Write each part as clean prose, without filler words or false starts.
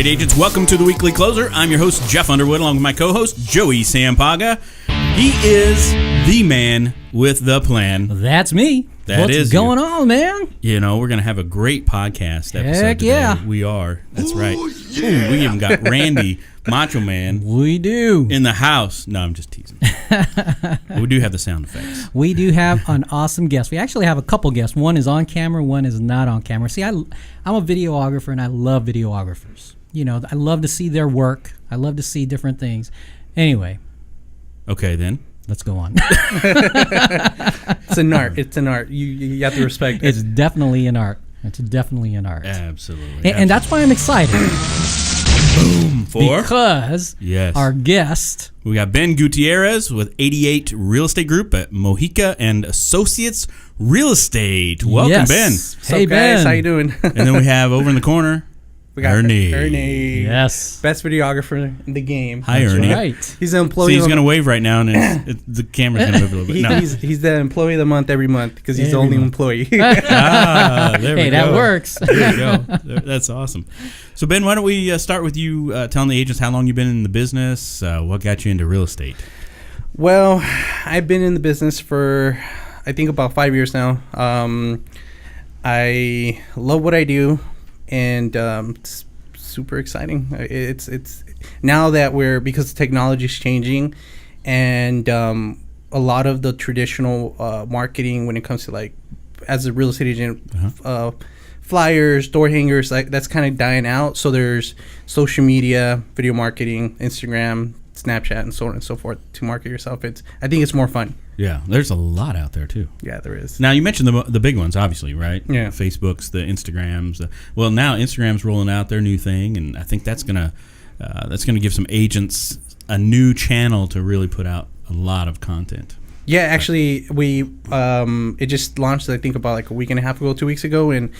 estate agents, welcome to the Weekly Closer. I'm your host, Jeff Underwood, along with my co-host, Joey Sampaga. He is the man with the plan. That's me. What's going on, man? You know, we're going to have a great podcast episode Heck today. yeah. We are. That's right. Yeah. Ooh, we even got Randy, Macho Man. We do. In the house. No, I'm just teasing. We do have the sound effects. We do have an awesome guest. We actually have a couple guests. One is on camera, one is not on camera. See, I'm a videographer, and I love videographers. You know, I love to see their work. I love to see different things. Anyway. Okay, then. Let's go on. It's an art. It's an art. You have to respect it. It's definitely an art. It's definitely an art. Absolutely. And that's why I'm excited. Boom. Because our guest... We got Ben Gutierrez with 88 Real Estate Group at Mojica Associates Real Estate. Welcome, Ben. Hey, Ben. Guys, how you doing? And then we have over in the corner... We got Ernie. Yes. Best videographer in the game. Hi, That's Ernie. Right. He's the employee. See, he's going to wave right now, and the camera's going to move a little bit. No. He's the employee of the month every month because he's the only employee. There we go. That works. There you go. That's awesome. So, Ben, why don't we start with you telling the agents how long you've been in the business, what got you into real estate? Well, I've been in the business for, I think, about 5 years now. I love what I do. And it's super exciting. It's now that because technology is changing, and a lot of the traditional marketing when it comes to like as a real estate agent, flyers, door hangers, like that's kind of dying out. So there's social media, video marketing, Instagram, Snapchat, and so on and so forth to market yourself. I think it's more fun. Yeah, there's a lot out there too. Yeah, there is. Now you mentioned the big ones, obviously, right? Yeah. Facebooks, the Instagrams. Well, now Instagram's rolling out their new thing, and I think that's gonna give some agents a new channel to really put out a lot of content. Yeah, actually, we it just launched, I think, about like a week and a half ago, 2 weeks ago, and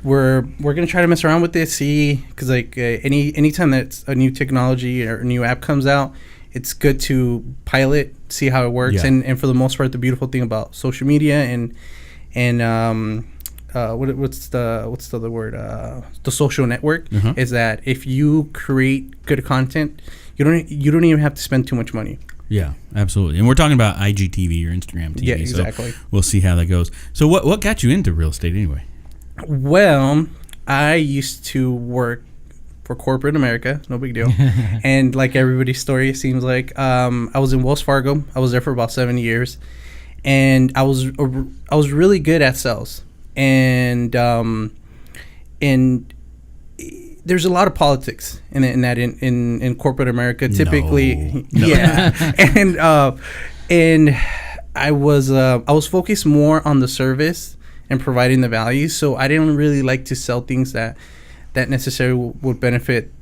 we're gonna try to mess around with this, see, because like anytime that a new technology or a new app comes out, it's good to pilot, see how it works, and for the most part, the beautiful thing about social media and what's the other word, the social network is that if you create good content, you don't even have to spend too much money. Yeah, absolutely. And we're talking about IGTV or Instagram TV. Yeah, exactly. So we'll see how that goes. So what got you into real estate anyway? Well, I used to work for corporate America, no big deal. And like everybody's story, it seems like I was in Wells Fargo. I was there for about 7 years, and I was really good at sales. And there's a lot of politics in corporate America. Typically, no. Yeah. And I was focused more on the service and providing the value. So I didn't really like to sell things that necessarily would benefit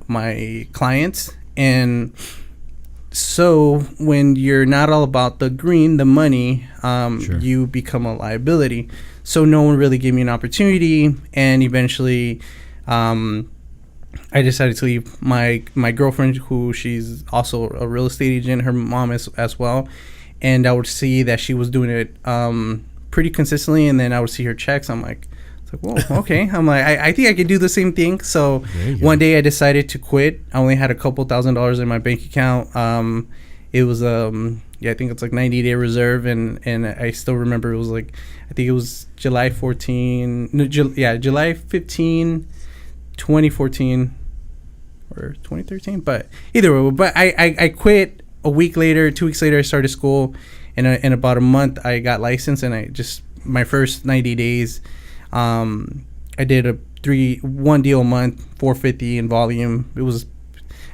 my clients. And so when you're not all about the green, the money, you become a liability. So no one really gave me an opportunity, and eventually I decided to leave my girlfriend, who she's also a real estate agent, her mom as well, and I would see that she was doing it pretty consistently, and then I would see her checks. I'm like, whoa, okay. I'm like, I think I could do the same thing. So one day I decided to quit. I only had a couple $1,000s in my bank account. It was I think it's like 90-day reserve, and I still remember it was like, I think it was July 15, 2014 or 2013. But either way, but I quit a week later. 2 weeks later, I started school, and in about a month I got licensed, and my first 90 days. I did one deal a month, 450 in volume.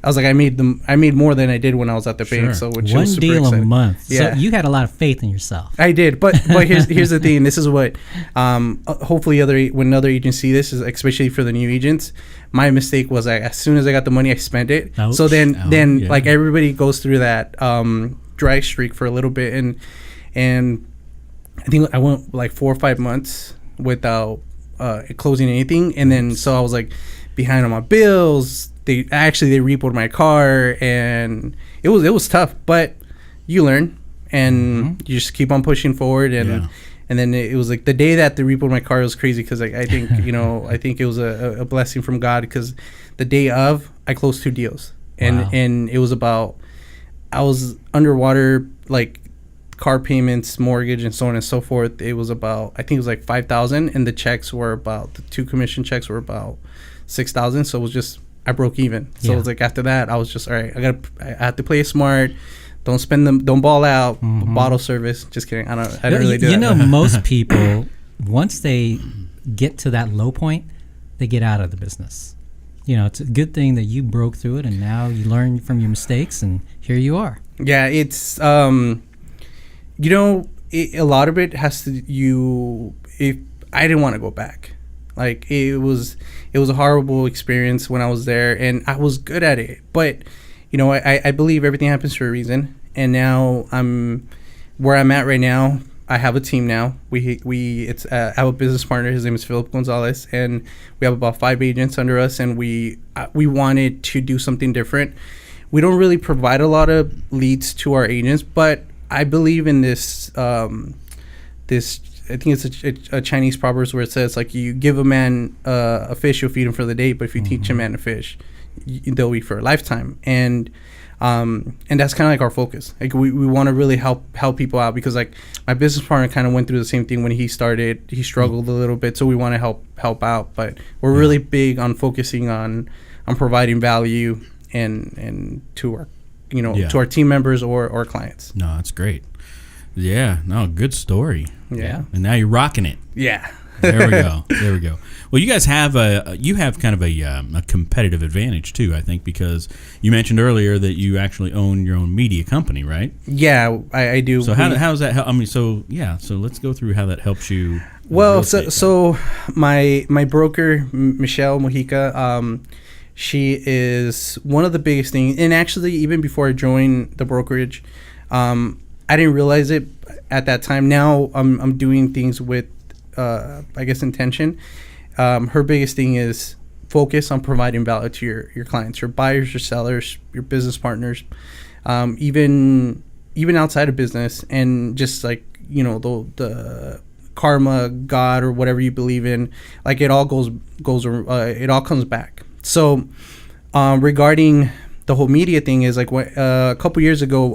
I was like, I made more than I did when I was at the bank. So which was super exciting. One deal a month. Yeah. So you had a lot of faith in yourself. I did, but here's the thing. This is what hopefully when other agents see this, is especially for the new agents. My mistake was as soon as I got the money, I spent it. Ouch. So then like everybody goes through that dry streak for a little bit, and I think I went like 4 or 5 months without closing anything, and then so I was like behind on my bills. They repoed my car, and it was tough, but you learn, and you just keep on pushing forward, and And then it was like the day that they repoed my car was crazy because I think I think it was a blessing from God, because the day of I closed 2 deals, and it was about, I was underwater, like car payments, mortgage, and so on and so forth. It was about, I think it was like 5,000, and the checks were about, the 2 commission checks were about 6,000. So it was just, I broke even. So it was like, after that I was just, all right, I have to play it smart. Don't spend them. Don't ball out. Bottle service. Just kidding. I didn't really do that. You know, most people, once they get to that low point, they get out of the business. You know, it's a good thing that you broke through it, and now you learn from your mistakes, and here you are. Yeah, it's a lot of it has to if I didn't want to go back. Like it was a horrible experience when I was there, and I was good at it, but. I believe everything happens for a reason, and now I'm where I'm at right now. I have a team now. I have a business partner. His name is Philip Gonzalez, and we have about 5 agents under us, and we wanted to do something different. We don't really provide a lot of leads to our agents, but I believe in this. I think it's a Chinese proverb where it says, like, you give a man a fish, you'll feed him for the day, but if you teach a man to fish, they'll eat for a lifetime. And that's kind of like our focus. Like we want to really help people out, because like my business partner kind of went through the same thing when he started. He struggled a little bit, so we want to help out. But we're really big on focusing on providing value and to our to our team members or clients. No, that's great. Yeah, no, good story. Yeah, and now you're rocking it. Yeah. There we go. Well, you guys have kind of a competitive advantage too, I think, because you mentioned earlier that you actually own your own media company, right? Yeah, I do. So how does that help? I mean, so let's go through how that helps you. Well, so my broker, Michelle Mojica, she is one of the biggest things. And actually, even before I joined the brokerage, I didn't realize it at that time. Now I'm doing things with, I guess, intention. Her biggest thing is focus on providing value to your clients, your buyers, your sellers, your business partners, even outside of business, and just like the karma, God, or whatever you believe in, like it all it all comes back. So regarding the whole media thing is like a couple years ago,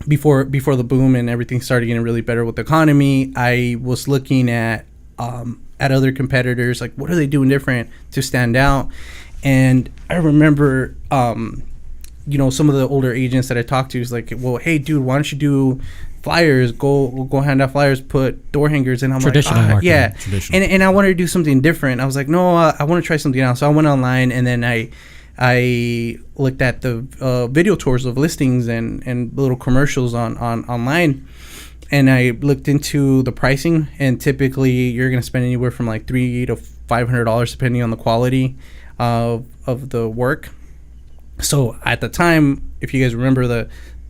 before the boom and everything started getting really better with the economy, I was looking at other competitors, like what are they doing different to stand out. And I remember some of the older agents that I talked to is like, well, hey dude, why don't you do flyers, go hand out flyers, put door hangers. And I'm traditional like, marketing. yeah, traditional. And I wanted to do something different. I was like, no, I want to try something else. So I went online, and then I looked at the video tours of listings and little commercials on online, and I looked into the pricing. And typically, you're going to spend anywhere from like $300 to $500 depending on the quality of the work. So at the time, if you guys remember,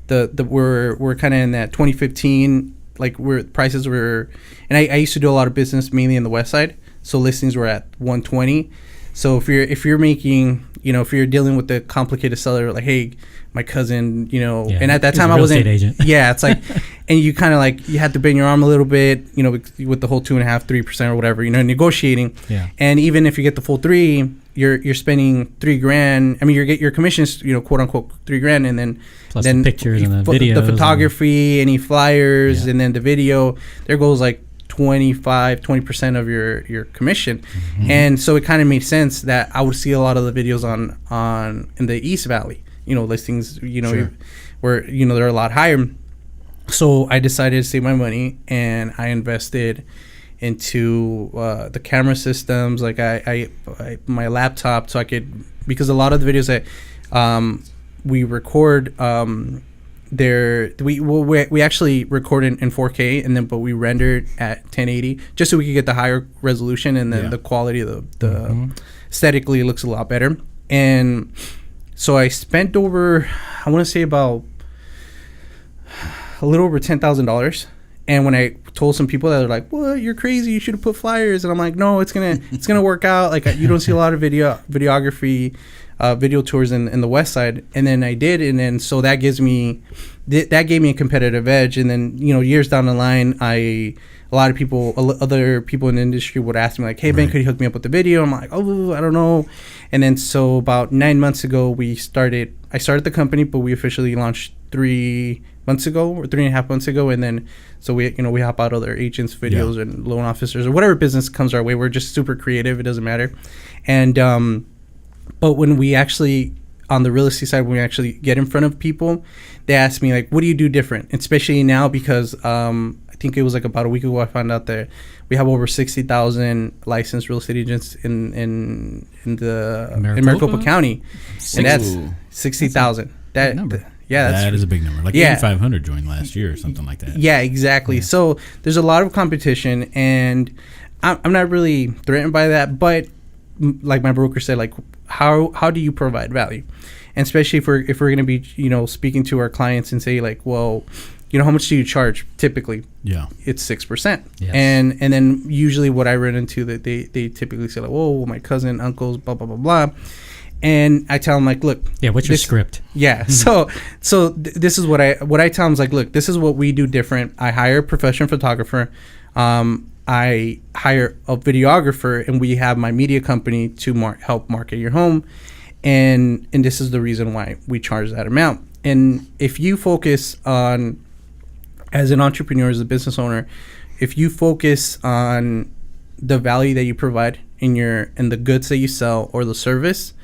we're kind of in that 2015, like where prices were, and I used to do a lot of business mainly in the West Side, so listings were at 120. So if you're making, if you're dealing with the complicated seller, like, hey, my cousin, and at that time I wasn't, yeah, it's like, and you kind of like, you had to bend your arm a little bit, with the whole 2.5-3% or whatever, negotiating. Yeah. And even if you get the full 3, you're spending $3,000. I mean, your commissions, quote unquote, $3,000, and then plus the pictures and the videos, the photography, any flyers, and then the video. There goes like 20% of your commission. Mm-hmm. And so it kind of made sense that I would see a lot of the videos on in the East Valley, listings, sure, where they're a lot higher. So I decided to save my money, and I invested into the camera systems, like I my laptop, so I could, because a lot of the videos that we record, we actually record in 4K, and then but we rendered at 1080 just so we could get the higher resolution, and then the quality of the aesthetically looks a lot better. And so I spent over, I want to say about a little over $10,000. And when I told some people that, they're like, "What? You're crazy! You should have put flyers." And I'm like, "No, it's gonna work out. Like, you don't see a lot of videography video tours in the West Side, and then I did, and then so that gave me a competitive edge. And then years down the line, other people in the industry would ask me like, "Hey Ben, could you hook me up with the video?" I'm like, "Oh, I don't know." And then so about 9 months ago, I started the company, but we officially launched 3 months ago or 3.5 months ago. And then so we help out other agents, videos, and loan officers or whatever business comes our way. We're just super creative. It doesn't matter. And but when we actually on the real estate side, when we actually get in front of people, they ask me like, "What do you do different?" Especially now because I think it was like about a week ago I found out that we have over 60,000 licensed real estate agents in Maricopa County, and that's 60,000. That number. That is a big number. Like 8,500 joined last year or something like that. Yeah, exactly. Yeah. So there's a lot of competition, and I'm not really threatened by that. But like my broker said, like how do you provide value, and especially if we're going to be speaking to our clients and say like, well, how much do you charge typically? Yeah, it's 6%. Yes. And then usually what I run into that they typically say like, whoa, my cousin, uncles, blah blah blah blah. And I tell them like, look, what's your script? Yeah. So this is what I tell them is like, look, this is what we do different. I hire a professional photographer. I hire a videographer, and we have my media company to help market your home. And this is the reason why we charge that amount. And if you focus on, as an entrepreneur, as a business owner, if you focus on the value that you provide in the goods that you sell or the service,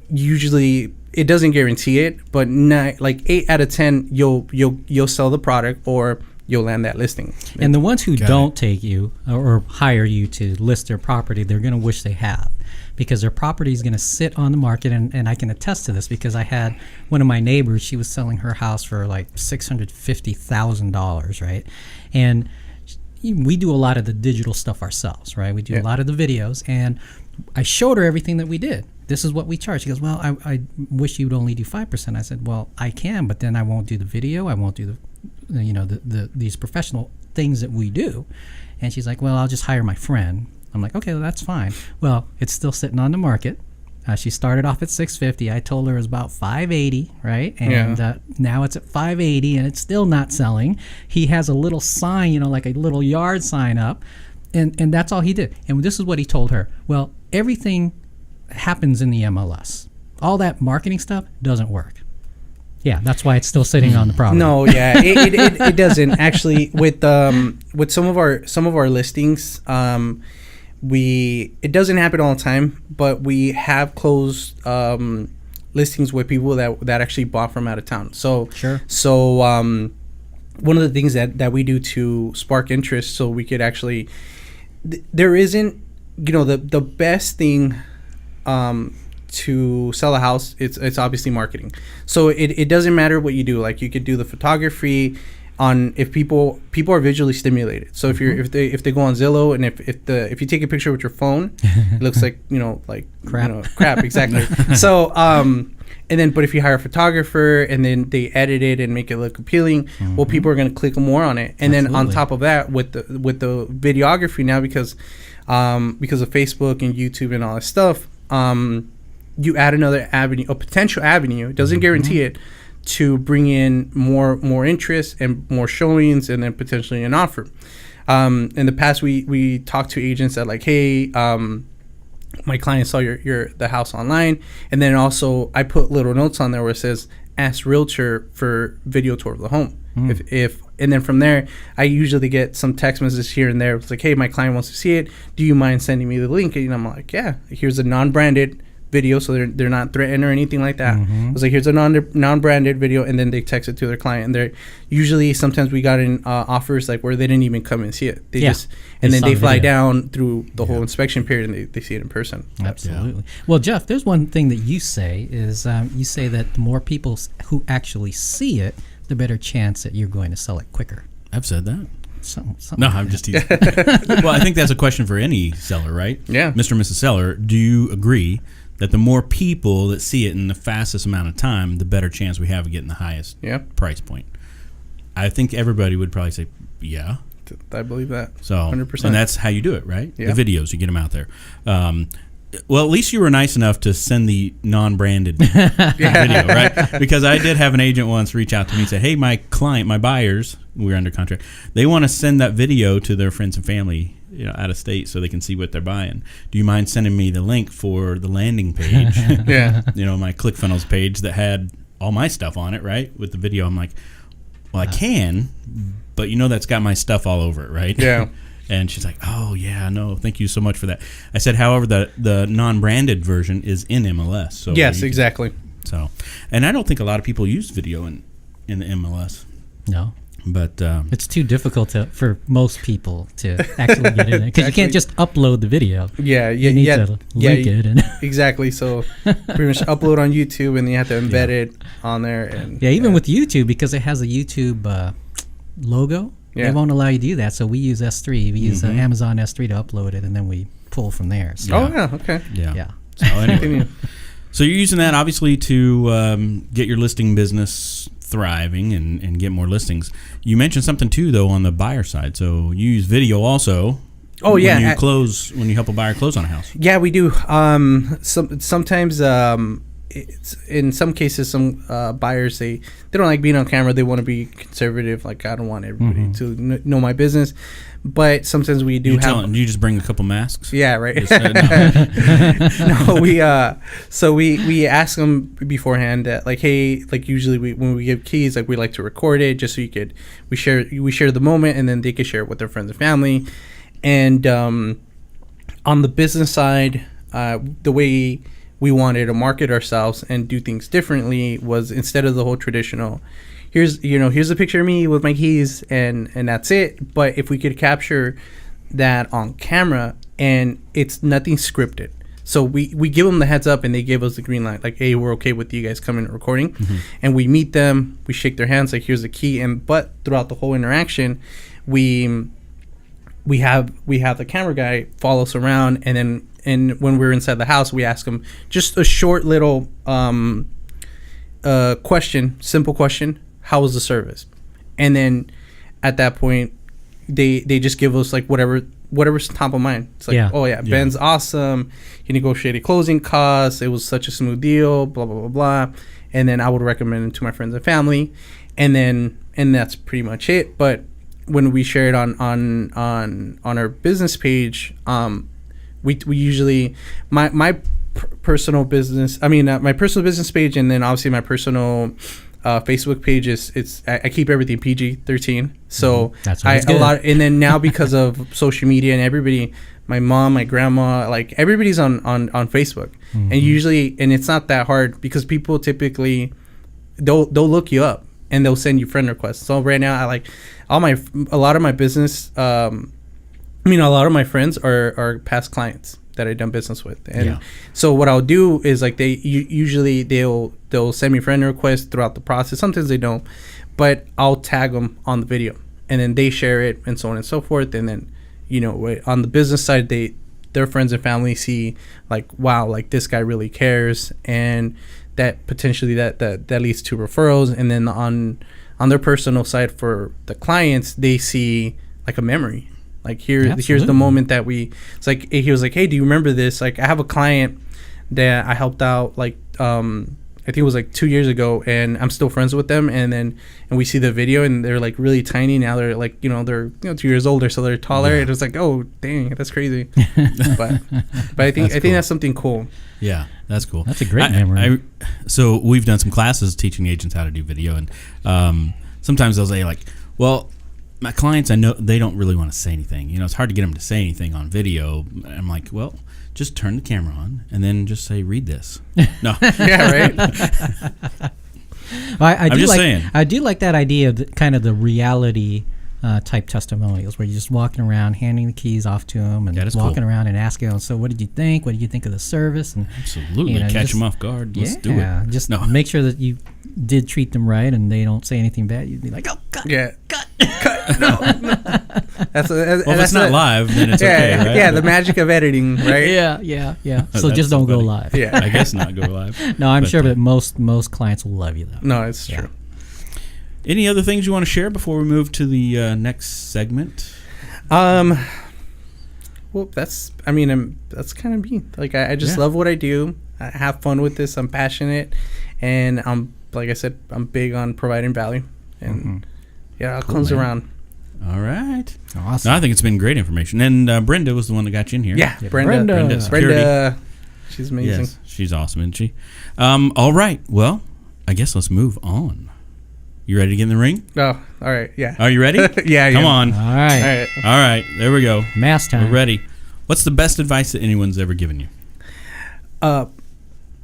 usually it doesn't guarantee it, but like 8 out of 10, you'll sell the product or you'll land that listing. And the ones who don't take you or hire you to list their property, they're going to wish they have, because their property is going to sit on the market. And I can attest to this because I had one of my neighbors, she was selling her house for like $650,000, right? And we do a lot of the digital stuff ourselves, right? We do a lot of the videos, and I showed her everything that we did. This is what we charge. She goes, well, I wish you would only do 5%. I said, well, I can, but then I won't do the video. I won't do these professional things that we do. And she's like, well, I'll just hire my friend. I'm like, okay, well, that's fine. Well, it's still sitting on the market. She started off at $650. I told her it was about $580, right? And now it's at $580, and it's still not selling. He has a little sign, like a little yard sign up, and that's all he did. And this is what he told her. Well, everything happens in the MLS. All that marketing stuff doesn't work. Yeah, that's why it's still sitting on the property. No, yeah, it doesn't actually. With some of our listings, it doesn't happen all the time, but we have closed listings with people that actually bought from out of town. So sure. So one of the things that we do to spark interest, so we could actually, there isn't, the best thing to sell a house, it's obviously marketing. So it doesn't matter what you do. Like you could do the photography on, if people are visually stimulated. So if they go on Zillow, and if you take a picture with your phone, it looks like crap exactly. So and then, but if you hire a photographer and then they edit it and make it look appealing, well, people are going to click more on it. And then on top of that, with the videography now, because of Facebook and YouTube and all that stuff, you add another avenue, a potential avenue. It doesn't guarantee it, to bring in more interest and more showings, and then potentially an offer. In the past, we talked to agents that like, hey, my client saw the house online, and then also I put little notes on there where it says, ask realtor for video tour of the home. If and then from there, I usually get some text messages here and there. It's like, hey, my client wants to see it. Do you mind sending me the link? And I'm like, yeah. Here's a non-branded video, so they're not threatened or anything like that. I was like, here's a non-branded video, and then they text it to their client. And they're usually, sometimes we got in offers like where they didn't even come and see it. They fly down through the whole inspection period, and they see it in person. Absolutely. Well, Jeff, there's one thing that you say is you say that the more people who actually see it, the better chance that you're going to sell it quicker. I've said that. No, I'm just teasing. Well, I think that's a question for any seller, right? Yeah. Mr. and Mrs. Seller, do you agree that the more people that see it in the fastest amount of time, the better chance we have of getting the highest price point? I think everybody would probably say, yeah. I believe that. So, 100%. And that's how you do it, right? Yeah. The videos, you get them out there. Well, at least you were nice enough to send the non-branded video, right? Because I did have an agent once reach out to me and say, hey, my client, my buyers, we're under contract, they want to send that video to their friends and family, out of state so they can see what they're buying. Do you mind sending me the link for the landing page? Yeah. My ClickFunnels page that had all my stuff on it, right? With the video. I'm like, well, I can, but that's got my stuff all over it, right? Yeah. And she's like, oh, yeah, no, thank you so much for that. I said, however, the non-branded version is in MLS. So yes, exactly. And I don't think a lot of people use video in the MLS. No. But it's too difficult for most people to actually get in it. Because you can't just upload the video. Yeah. You need to link it. And exactly. So pretty much upload on YouTube, and then you have to embed it on there. And even with YouTube, because it has a YouTube logo, they won't allow you to do that. So we use S3. We use Amazon S3 to upload it, and then we pull from there. So. Oh, yeah. Okay. Yeah. So anyway, so you're using that obviously to get your listing business thriving and get more listings. You mentioned something too, though, on the buyer side. So you use video also. Oh, yeah. When you help a buyer close on a house. Yeah, we do. Sometimes in some cases, some buyers, they don't like being on camera. They want to be conservative. Like, I don't want everybody to know my business. But sometimes we do do you just bring a couple masks? Yeah, right. No. No, we ask them beforehand that, like, hey, like, usually when we give keys, like, we like to record it just so we share the moment, and then they can share it with their friends and family. And on the business side, the way we wanted to market ourselves and do things differently was, instead of the whole traditional, here's a picture of me with my keys and that's it. But if we could capture that on camera, and it's nothing scripted. So we give them the heads up, and they give us the green light, like, hey, we're okay with you guys coming and recording. And we meet them, we shake their hands, like, here's the key. But throughout the whole interaction, we have the camera guy follow us around, and when we're inside the house, we ask them just a short little simple question: how was the service? And then at that point, they just give us, like, whatever's top of mind. It's like, oh yeah, Ben's awesome. He negotiated closing costs. It was such a smooth deal. Blah blah blah blah. And then I would recommend it to my friends and family, and that's pretty much it. But when we share it on our business page, we usually my personal business. I mean, my personal business page, and then obviously my personal Facebook page I keep everything PG-13. So that's good. And then now, because of social media and everybody, my mom, my grandma, like, everybody's on Facebook, and usually, and it's not that hard, because people typically they'll look you up and they'll send you friend requests. So right now, I like a lot of my business. A lot of my friends are past clients that I've done business with, and so what I'll do is, like, they'll send me friend requests throughout the process. Sometimes they don't, but I'll tag them on the video, and then they share it, and so on and so forth. And then, on the business side, their friends and family see, like, wow, like, this guy really cares, and that potentially that leads to referrals. And then on their personal side, for the clients, they see, like, a memory. Like, here's the moment that it's like, he was like, hey, do you remember this? Like, I have a client that I helped out, like, I think it was like 2 years ago, and I'm still friends with them. And we see the video, and they're, like, really tiny now. They're, like, they're 2 years older, so they're taller. And it's like, oh, dang, that's crazy. but I think that's something cool. Yeah, that's cool. That's a great memory. So we've done some classes teaching agents how to do video, and sometimes they'll say, like, well, my clients, I know they don't really want to say anything. It's hard to get them to say anything on video. I'm like, well, just turn the camera on and then just say, read this. No. Yeah, right. I'm just saying. I do like that idea of kind of the reality type testimonials, where you're just walking around, handing the keys off to them, and walking around and asking them, so what did you think? What did you think of the service? And absolutely, catch them off guard. Let's do it. Just make sure that you did treat them right, and they don't say anything bad. You'd be like, oh, cut, cut. No. If it's not live, then it's okay, right? Yeah, the magic of editing, right? Yeah. So just don't go live. Yeah, I guess not go live. No, I'm sure that most clients will love you, though. No, it's true. Any other things you want to share before we move to the next segment? Well, that's kind of me. Like, I just love what I do. I have fun with this. I'm passionate, and like I said, I'm big on providing value, and it all comes around. All right. Awesome. No, I think it's been great information. And Brenda was the one that got you in here. Yeah, Brenda. Security. She's amazing. Yes, she's awesome, isn't she? All right. Well, I guess let's move on. You ready to get in the ring? Oh, all right. Yeah. Are you ready? Yeah. Come on. All right. All right. There we go. Mass time. We're ready. What's the best advice that anyone's ever given you?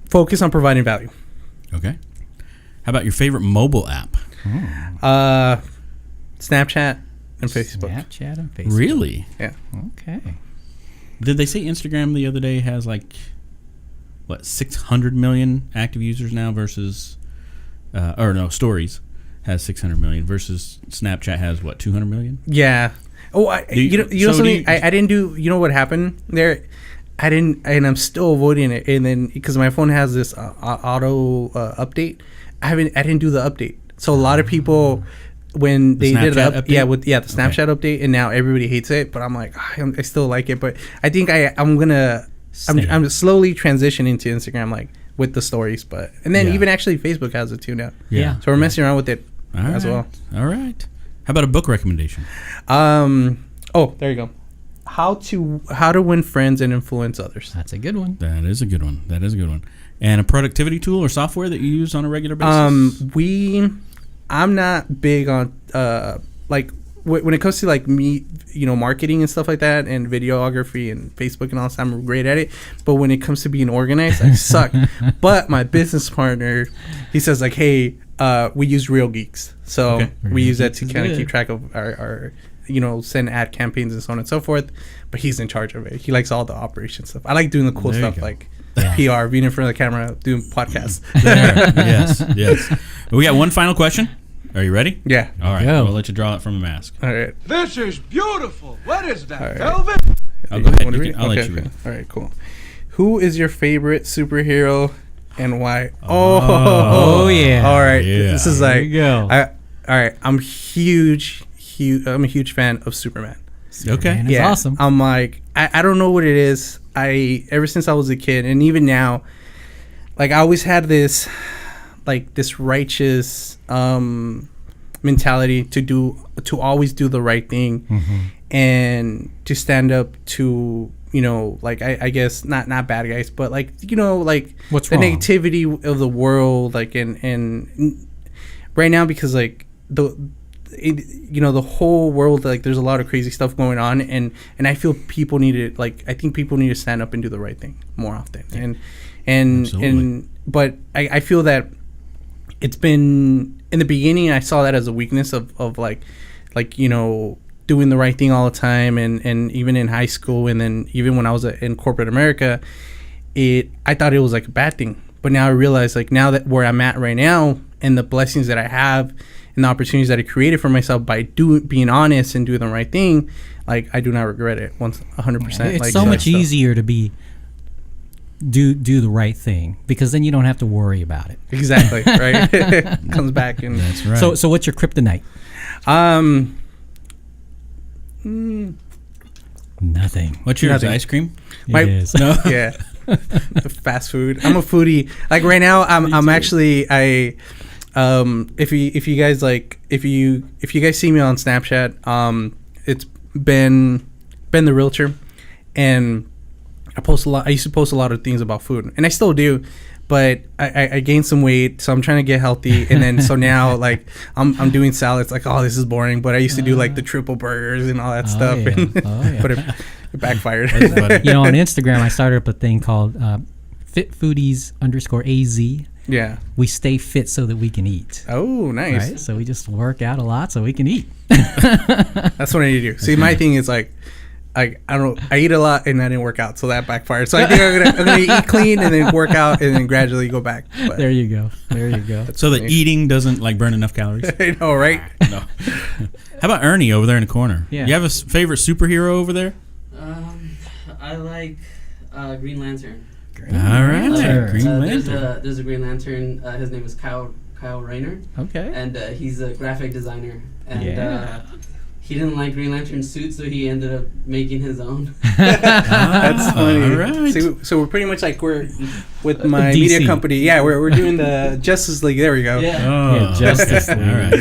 Focus on providing value. Okay. How about your favorite mobile app? Snapchat and Facebook. Snapchat and Facebook. Really? Yeah. Okay. Did they say Instagram the other day has 600 million active users now versus, Stories has 600 million versus Snapchat has 200 million? Yeah. Oh, something? I didn't do. You know what happened there? I didn't, and I'm still avoiding it. And then because my phone has this auto update, I didn't do the update. So a lot of people, when they did the Snapchat update, and now everybody hates it. But I'm like, I still like it. But I think I'm slowly transitioning to Instagram, with the stories. But and then even actually Facebook has it too now. Yeah. So we're messing around with it as well. All right. How about a book recommendation? Oh, there you go. How to win friends and influence others. That's a good one. That is a good one. And a productivity tool or software that you use on a regular basis? I'm not big on when it comes to me, marketing and stuff like that, and videography and Facebook and all that. I'm great at it, but when it comes to being organized, I suck. But my business partner, he says hey, we use Real Geeks, so we use that to kind of keep track of our send ad campaigns and so on and so forth. But he's in charge of it. He likes all the operation stuff. I like doing the cool stuff PR, being in front of the camera, doing podcasts. Yes. We got one final question. Are you ready? Yeah. All right. I'll let you draw it from a mask. All right. This is beautiful. What is that, right. velvet? I'll go ahead. I'll let you read. All right, cool. Who is your favorite superhero and why? Oh yeah. All right. Yeah. This is There you go. all right. I'm I'm a huge fan of Superman. Okay. Man, it's awesome. I'm I don't know what it is. Ever since I was a kid, and even now, I always had this righteous mentality to always do the right thing, and to stand up to I guess not bad guys, but what's the wrong? negativity of the world, and right now, because the whole world, there's a lot of crazy stuff going on, and I feel people need to I think people need to stand up and do the right thing more often, but I feel that it's been, in the beginning, I saw that as a weakness of doing the right thing all the time, and even in high school, and then even when I was in corporate America, I thought it was a bad thing. But now I realize now that where I'm at right now, and the blessings that I have and the opportunities that I created for myself by being honest and doing the right thing, I do not regret it 100%. It's so much easier to do the right thing, because then you don't have to worry about it. Exactly. Right. Comes back, and that's right. So what's your kryptonite? Nothing. What's yours? Nothing. Ice cream? It is. No. Yeah. Fast food. I'm a foodie. Right now, I'm actually if you guys if you guys see me on Snapchat, it's been the realtor, and I post a lot. I used to post a lot of things about food, and I still do, but I gained some weight, so I'm trying to get healthy, and then so now I'm doing salads. This is boring, but I used to do the triple burgers and all that stuff, but it backfired. That's funny. On Instagram, I started up a thing called FitFoodies_AZ. Yeah. We stay fit so that we can eat. Oh, nice. Right? So we just work out a lot so we can eat. That's what I need to do. See, my thing is I eat a lot and I didn't work out, so that backfired. So I think I'm gonna eat clean and then work out and then gradually go back. But There you go. So the eating doesn't burn enough calories? I know, right? No. How about Ernie over there in the corner? Yeah. You have a favorite superhero over there? I like Green Lantern. All right. Green There's Lantern. a Green Lantern. His name is Kyle Rayner. Okay. And he's a graphic designer. And he didn't like Green Lantern suits, so he ended up making his own. That's funny. All right. So we're pretty much like we're with my DC. media company. Yeah, we're doing the Justice League. There we go. Yeah. Oh, Yeah, Justice League. All right.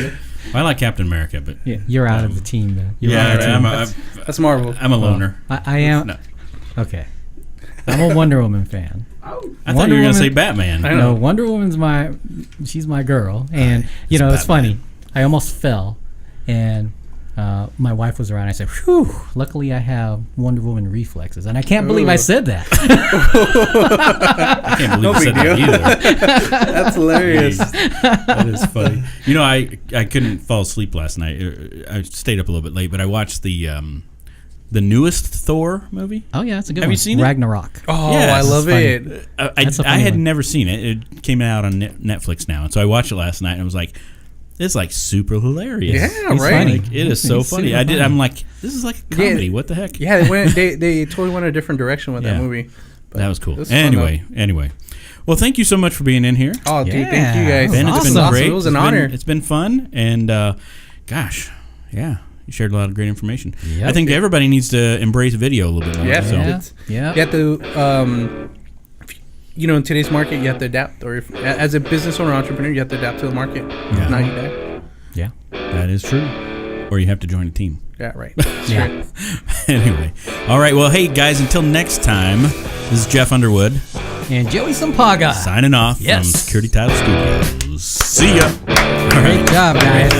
Well, I like Captain America, but Yeah, you're out of the team, man. You're yeah, out of the team. That's Marvel. I'm a loner. I am. No. Okay. I'm a Wonder Woman fan. Oh. I thought Wonder you were going to say Woman- Batman. I No, know. Wonder Woman's she's my girl, and It's it's Batman. funny. I almost fell, and my wife was around. I said, "Whew!" Luckily, I have Wonder Woman reflexes, and I can't believe I Ooh. said that. I can't believe No you said big that deal. either. That's hilarious. That is funny. You know, I couldn't fall asleep last night. I stayed up a little bit late, but I watched the newest Thor movie. Oh yeah, that's a good Have one. you seen it? Ragnarok. Oh, Yes. I love Funny. it. That's a I funny had one. never seen it. It came out on Netflix now, and so I watched it last night, and I was like, "It's like super hilarious." Yeah, He's right. funny. Like, it is so He's funny. super I did. funny. I'm like, this is like a Yeah. comedy. What the heck? Yeah, they totally went a different direction with Yeah. that movie. But That was cool. it was fun, Anyway. Well, thank you so much for being in here. Oh, dude, Yeah. thank you guys. Ben, it's awesome. been great. It was an honor. It's been fun, and gosh, yeah, you shared a lot of great information. Yep. I think everybody needs to embrace video a little bit more. Yeah. So. Yeah. Yeah. You have to, in today's market, you have to adapt. Or as a business owner, entrepreneur, you have to adapt to the market. Yeah. If not, you die. Yeah. That is true. Or you have to join a team. Yeah, right. Yeah. Anyway, all right. Well, hey guys, until next time, this is Jeff Underwood And Joey Sampaga. signing off Yes. from Security Title Studios. See ya. All Great job, guys.